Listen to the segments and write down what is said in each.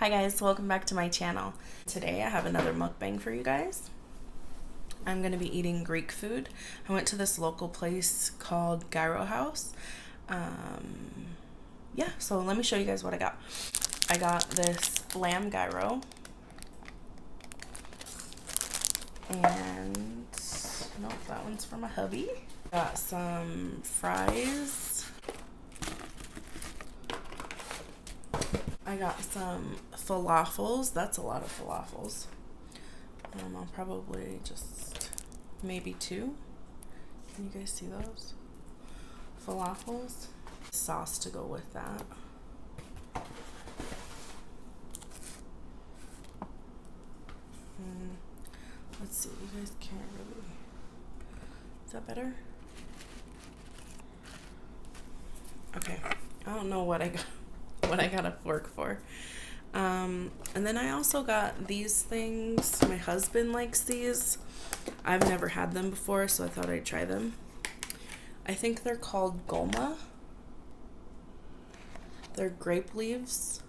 Hi guys, welcome back to my channel. Today I have another mukbang for you guys. I'm going to be eating Greek food. I went to this local place called Gyro house. Yeah, so let me show you guys what I got. I got this lamb gyro. And, nope, that one's for my hubby. Got some fries. I got some falafels. That's a lot of falafels. I'll probably just maybe two. Can you guys see those? Falafels. Sauce to go with that. Let's see, you guys can't really. Is that better? Okay. I don't know what I got a fork for. And then I also got these things. My husband likes these. I've never had them before, so I thought I'd try them. I think they're called goma. They're grape leaves.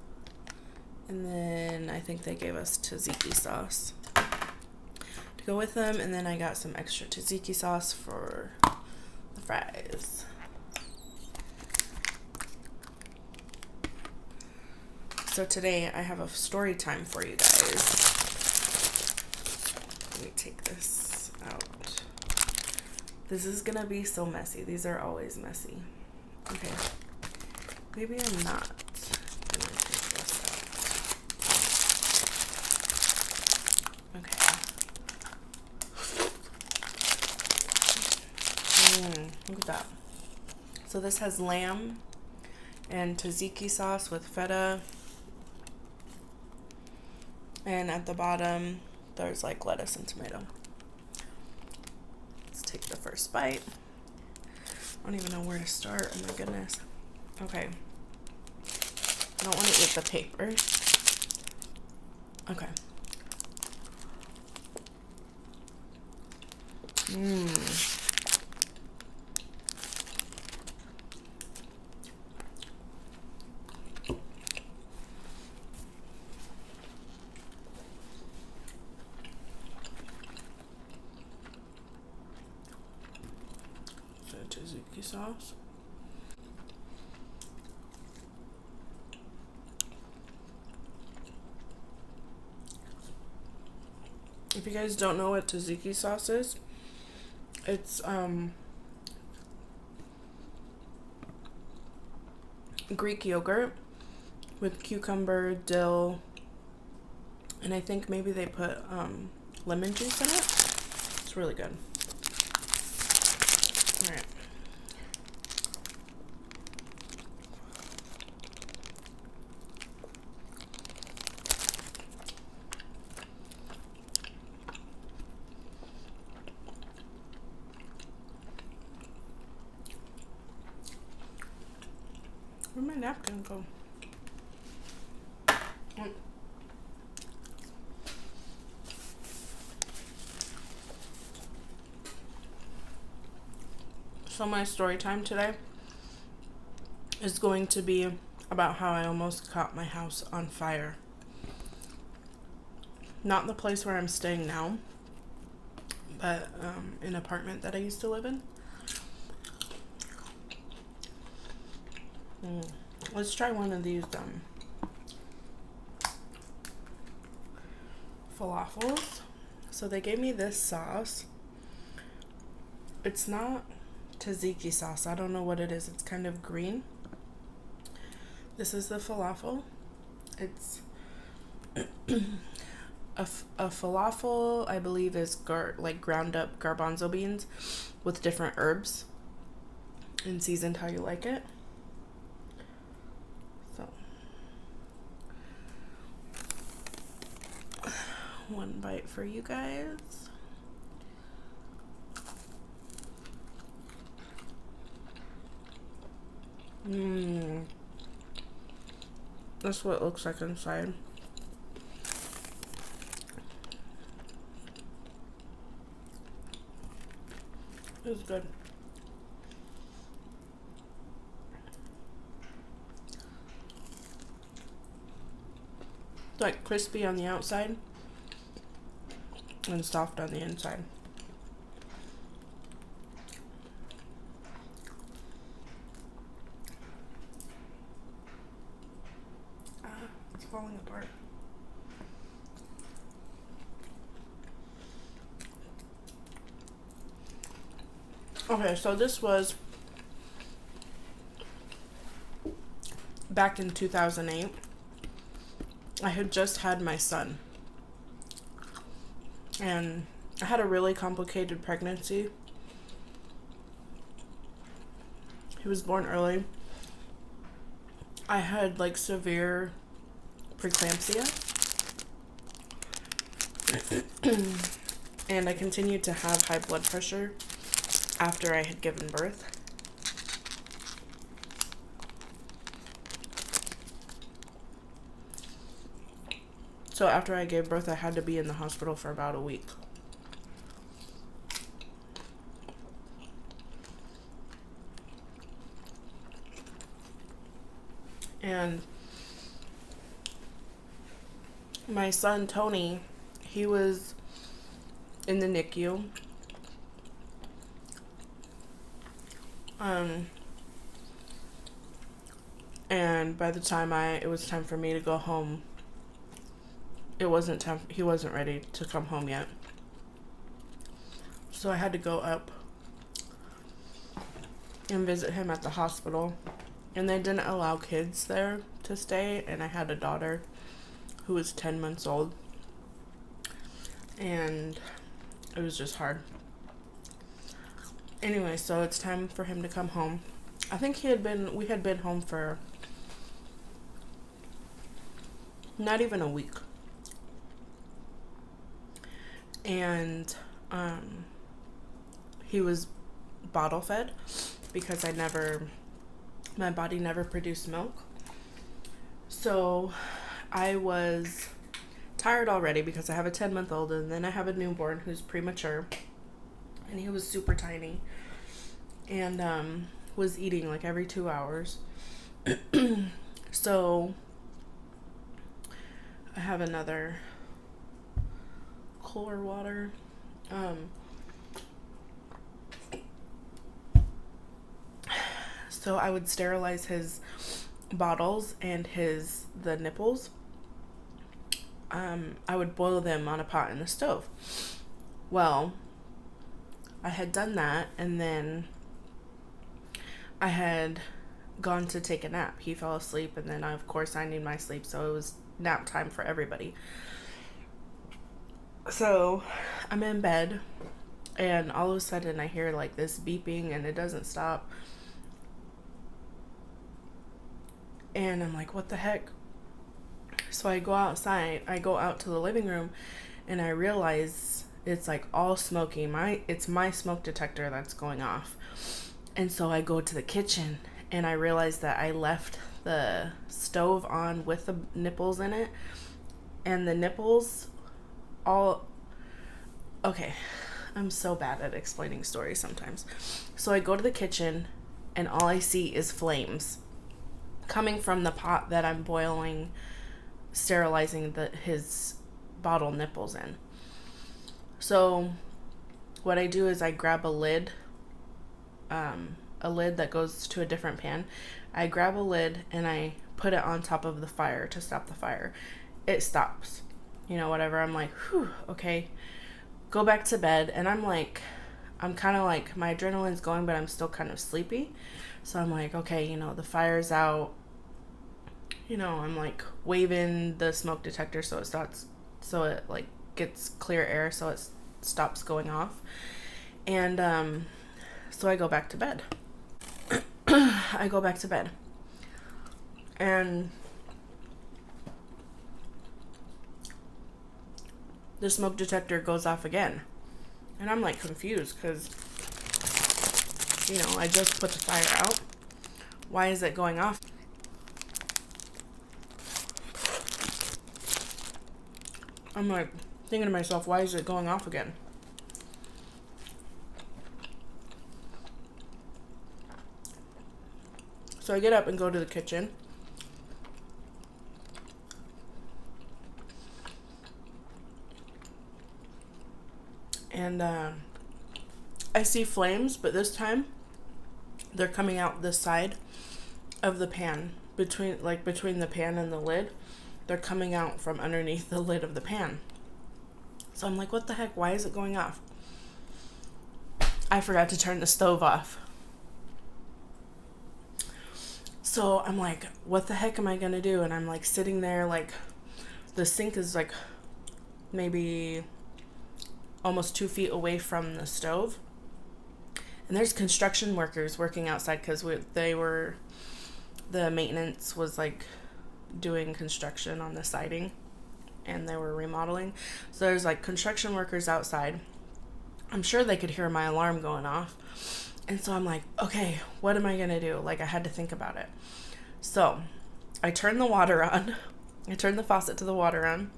And then I think they gave us tzatziki sauce to go with them. And then I got some extra tzatziki sauce for the fries. So today I have a story time for you guys. Let me take this out. This is gonna be so messy. These are always messy. Okay. Maybe I'm not gonna take this out. Okay. Look at that. So this has lamb and tzatziki sauce with feta. And at the bottom, there's like lettuce and tomato. Let's take the first bite. I don't even know where to start. Oh my goodness. Okay. I don't want to eat the paper. Okay. Tzatziki sauce. If you guys don't know what tzatziki sauce is, it's Greek yogurt with cucumber, dill, and I think maybe they put lemon juice in it. It's really good. All right. Where'd my napkin go? So my story time today is going to be about how I almost caught my house on fire. Not the place where I'm staying now, but an apartment that I used to live in. Let's try one of these falafels. So they gave me this sauce. It's not tzatziki sauce. I don't know what it is. It's kind of green. This is the falafel. It's a falafel, I believe, is like ground up garbanzo beans with different herbs and seasoned how you like it. So one bite for you guys. That's what it looks like inside. It's good. like crispy on the outside and soft on the inside. It's falling apart. Okay, so this was back in 2008. I had just had my son. And I had a really complicated pregnancy. He was born early. I had like severe preeclampsia. And I continued to have high blood pressure after I had given birth. So after I gave birth, I had to be in the hospital for about a week. And my son, Tony, he was in the NICU. And by the time it was time for me to go home, he wasn't ready to come home yet. So I had to go up and visit him at the hospital. And they didn't allow kids there to stay. And I had a daughter who was 10 months old. And it was just hard. Anyway, so it's time for him to come home. I think we had been home for not even a week. And he was bottle fed because my body never produced milk. So I was tired already because I have a 10-month-old and then I have a newborn who's premature, and he was super tiny and was eating like every 2 hours. So I have another cooler water. So I would sterilize his bottles and the nipples. I would boil them on a pot in the stove. Well, I had done that, and then I had gone to take a nap. He fell asleep, and then of course I need my sleep, so it was nap time for everybody. So I'm in bed, and all of a sudden I hear like this beeping, and it doesn't stop. And I'm like, what the heck? So I go outside. I go out to the living room, and I realize it's like all smoky. It's my smoke detector that's going off. And so I go to the kitchen, and I realize that I left the stove on with the nipples in it, and the nipples okay, I'm so bad at explaining stories sometimes. So I go to the kitchen, and all I see is flames coming from the pot that I'm sterilizing his bottle nipples in. So what I do is I grab a lid that goes to a different pan. I grab a lid and I put it on top of the fire to stop the fire. It stops. Whatever. I'm like, whew, okay. Go back to bed. And I'm kind of like, my adrenaline's going, but I'm still kind of sleepy. So I'm like, okay, the fire's out. I'm like waving the smoke detector so it like gets clear air so it stops going off. And so I go back to bed. And the smoke detector goes off again. And I'm like confused because, I just put the fire out. Why is it going off? I'm like thinking to myself, why is it going off again? So I get up and go to the kitchen. And I see flames, but this time they're coming out this side of the pan, between the pan and the lid. They're coming out from underneath the lid of the pan. So I'm like, what the heck? Why is it going off? I forgot to turn the stove off. So I'm like, what the heck am I gonna do? And I'm like sitting there, like the sink is like maybe almost 2 feet away from the stove. And there's construction workers working outside because the maintenance was like doing construction on the siding and they were remodeling. So there's like construction workers outside. I'm sure they could hear my alarm going off. And so I'm like, okay, what am I going to do? Like, I had to think about it. So I turned the water on. I turned the faucet to the water on.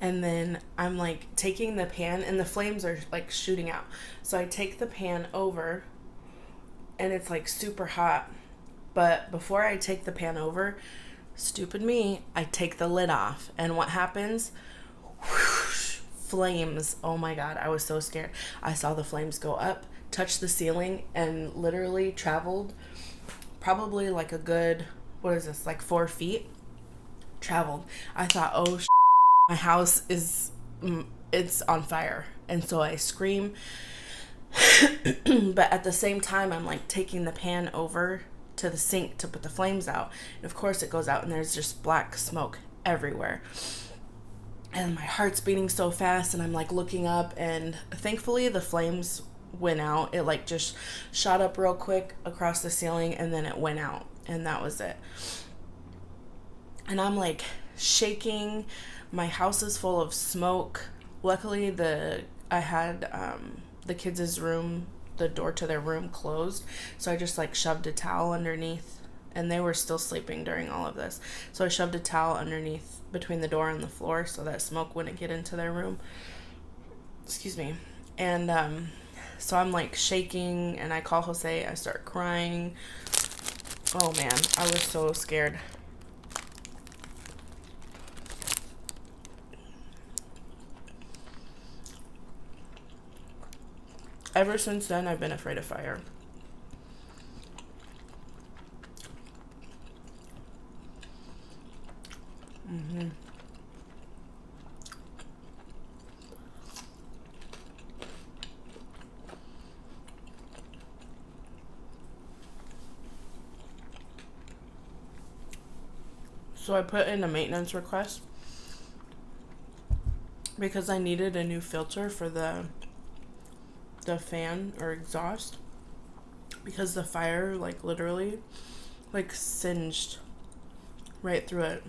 And then I'm like taking the pan, and the flames are like shooting out. So I take the pan over, and it's like super hot. But before I take the pan over, stupid me, I take the lid off. And what happens? Whoosh, flames. Oh my God, I was so scared. I saw the flames go up, touch the ceiling, and literally traveled probably like a good, what is this, like 4 feet? Traveled. I thought, oh, my house it's on fire. And so I scream. But at the same time, I'm like taking the pan over to the sink to put the flames out. And of course it goes out and there's just black smoke everywhere. And my heart's beating so fast, and I'm like looking up, and thankfully the flames went out. It like just shot up real quick across the ceiling, and then it went out, and that was it. And I'm like shaking. My house is full of smoke. Luckily I had the kids' room, the door to their room closed, so I just like shoved a towel underneath, and they were still sleeping during all of this. So I shoved a towel underneath between the door and the floor so that smoke wouldn't get into their room. Excuse me. And so I'm like shaking, and I call Jose. I start crying. Oh man, I was so scared. Ever since then, I've been afraid of fire. So I put in a maintenance request because I needed a new filter for the fan or exhaust, because the fire like literally like singed right through it.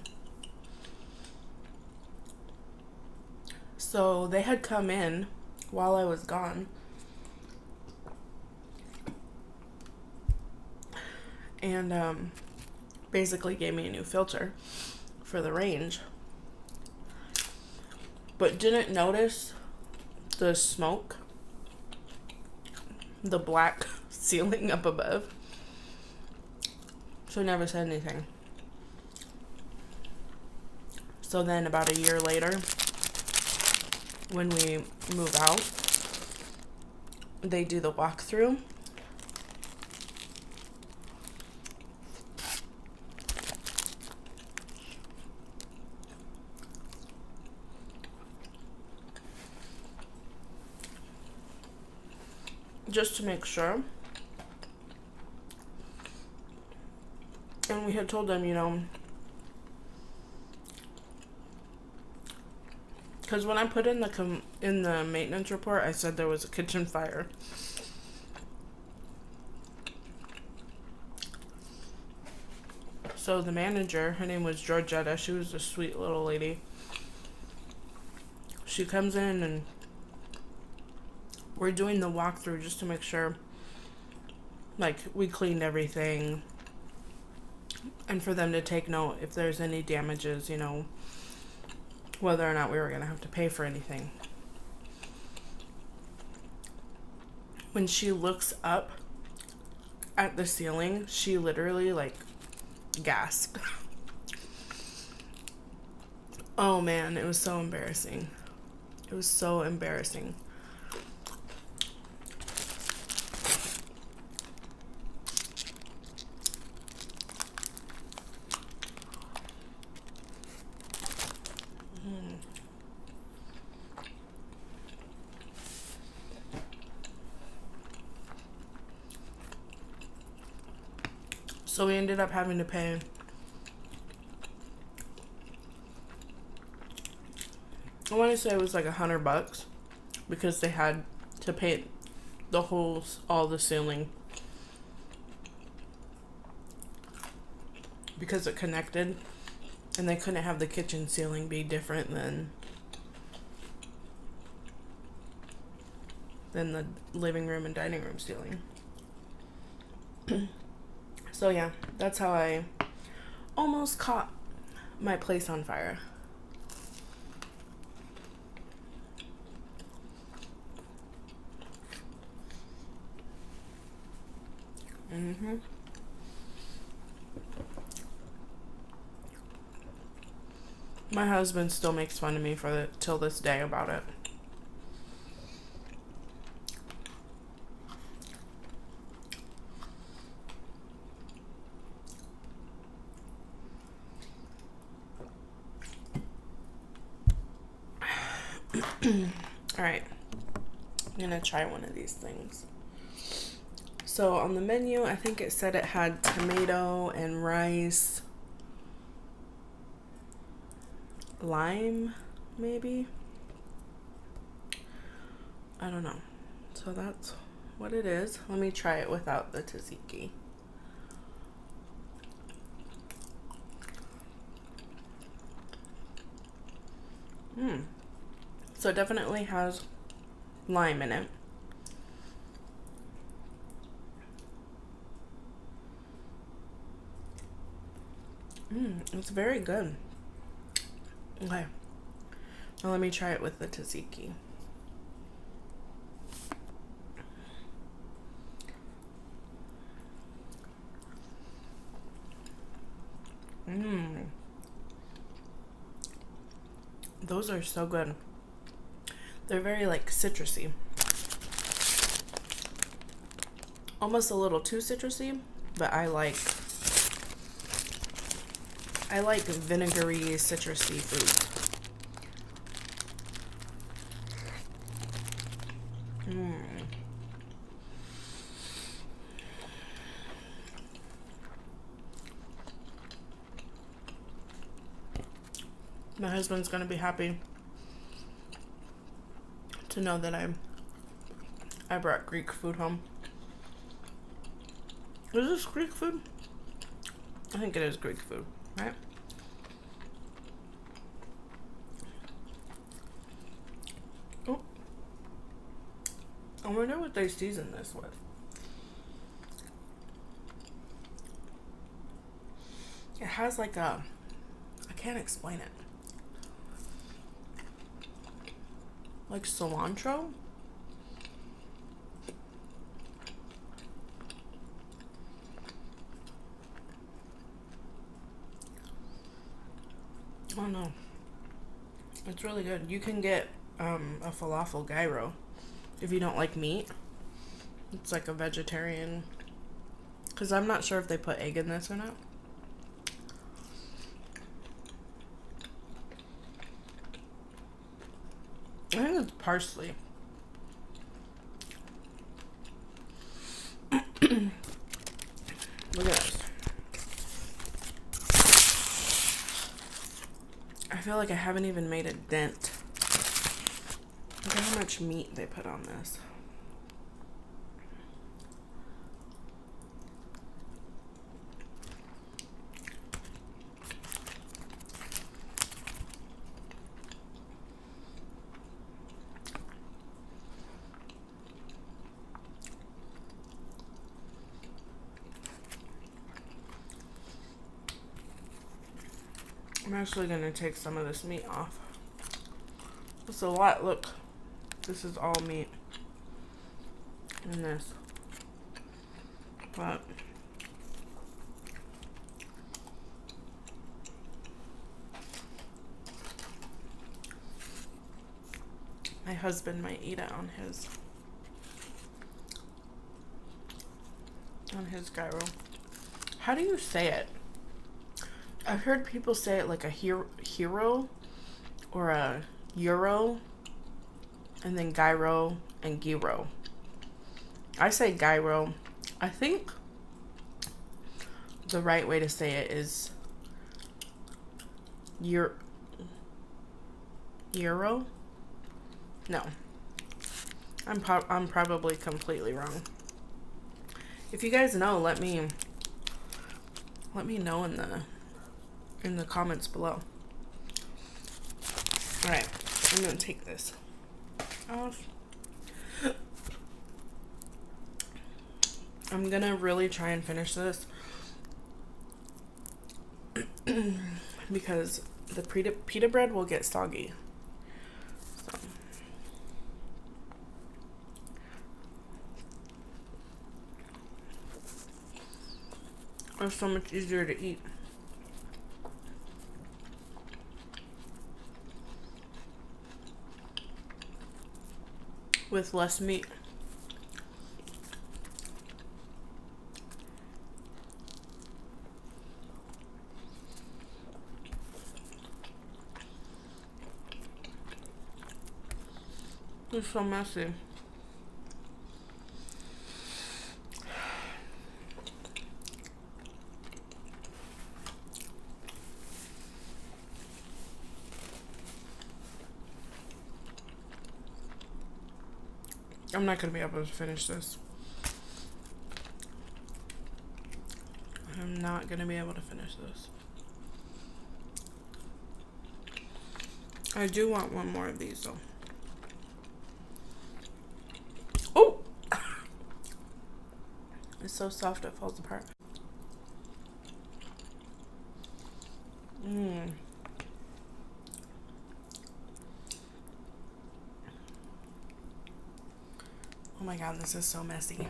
So they had come in while I was gone, and basically gave me a new filter for the range, but didn't notice the smoke, the black ceiling up above. So never said anything. So then about a year later, when we move out, they do the walkthrough. Just to make sure. And we had told them, you know, because when I put in the maintenance report, I said there was a kitchen fire. So the manager, her name was Georgetta, she was a sweet little lady. She comes in and we're doing the walkthrough just to make sure, like, we cleaned everything, and for them to take note if there's any damages, you know, whether or not we were going to have to pay for anything. When she looks up at the ceiling, she literally, like, gasped. Oh man, it was so embarrassing. It was so embarrassing. So we ended up having to pay, I want to say it was like $100 because they had to paint the holes, all the ceiling, because it connected, and they couldn't have the kitchen ceiling be different than the living room and dining room ceiling. So yeah, that's how I almost caught my place on fire. My husband still makes fun of me for it till this day about it. All right, I'm gonna try one of these things. So on the menu, I think it said it had tomato and rice, lime, maybe. I don't know. So that's what it is. Let me try it without the tzatziki. So it definitely has lime in it. It's very good. Okay. Now let me try it with the tzatziki. Those are so good. They're very like citrusy. Almost a little too citrusy, but I like vinegary, citrusy foods. My husband's gonna be happy to know that I brought Greek food home. Is this Greek food? I think it is Greek food, right? Oh, I wonder what they season this with. It has like I can't explain it. Like cilantro? I don't know. It's really good. You can get a falafel gyro if you don't like meat. It's like a vegetarian, because I'm not sure if they put egg in this or not. I think it's parsley. Look at this. I feel like I haven't even made a dent. Look at how much meat they put on this. I'm actually going to take some of this meat off. It's a lot. Look, this is all meat in this. But my husband might eat it on his gyro. How do you say it? I've heard people say it like a hero or a euro, and then gyro and gyro. I say gyro. I think the right way to say it is Gyro? No. I'm probably completely wrong. If you guys know, let me know in the comments below. All right, I'm gonna take this off. I'm gonna really try and finish this because the pita bread will get soggy. So. It's so much easier to eat. With less meat. It's so messy. I'm not gonna be able to finish this. I'm not gonna be able to finish this. I do want one more of these though. Oh! It's so soft it falls apart. Mmm. Oh my god, this is so messy.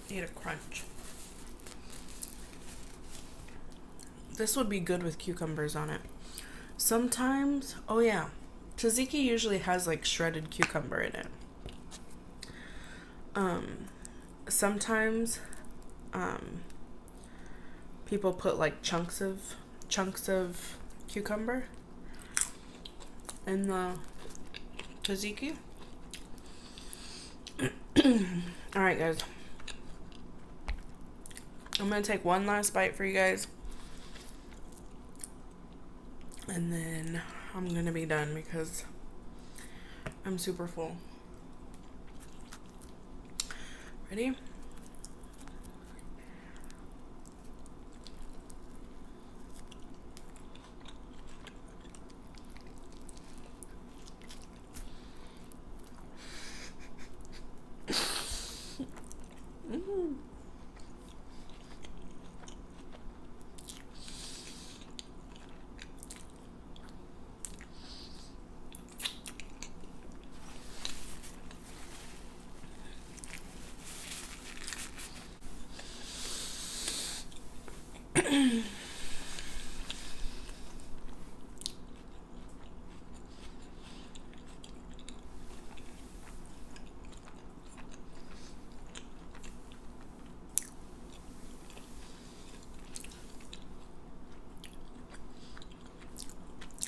Need a crunch. This would be good with cucumbers on it. Sometimes, oh yeah, tzatziki usually has like shredded cucumber in it. Sometimes, people put like chunks of cucumber in the tzatziki. All right, guys. I'm gonna take one last bite for you guys. And then I'm gonna be done because I'm super full. Ready?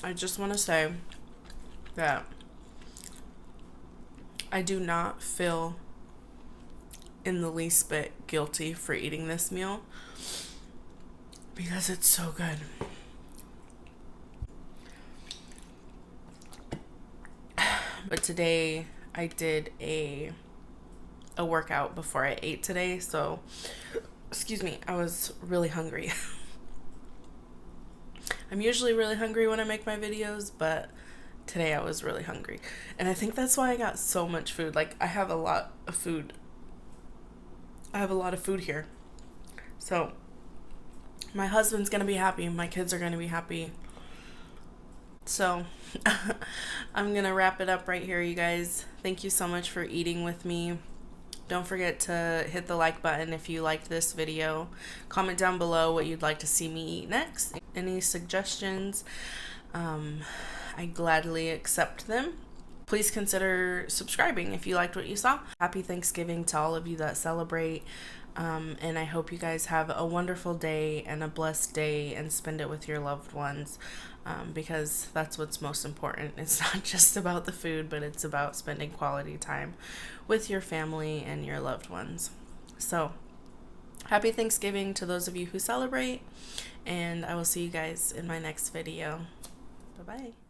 I just want to say that I do not feel in the least bit guilty for eating this meal because it's so good. But today I did a workout before I ate today, so excuse me, I was really hungry. I'm usually really hungry when I make my videos, but today I was really hungry. And I think that's why I got so much food. Like, I have a lot of food. I have a lot of food here. So, my husband's gonna be happy. My kids are gonna be happy. So, I'm gonna wrap it up right here, you guys. Thank you so much for eating with me. Don't forget to hit the like button if you liked this video. Comment down below what you'd like to see me eat next. Any suggestions, I gladly accept them. Please consider subscribing if you liked what you saw. Happy Thanksgiving to all of you that celebrate. And I hope you guys have a wonderful day and a blessed day and spend it with your loved ones, because that's what's most important. It's not just about the food, but it's about spending quality time with your family and your loved ones. So, happy Thanksgiving to those of you who celebrate, and I will see you guys in my next video. Bye-bye.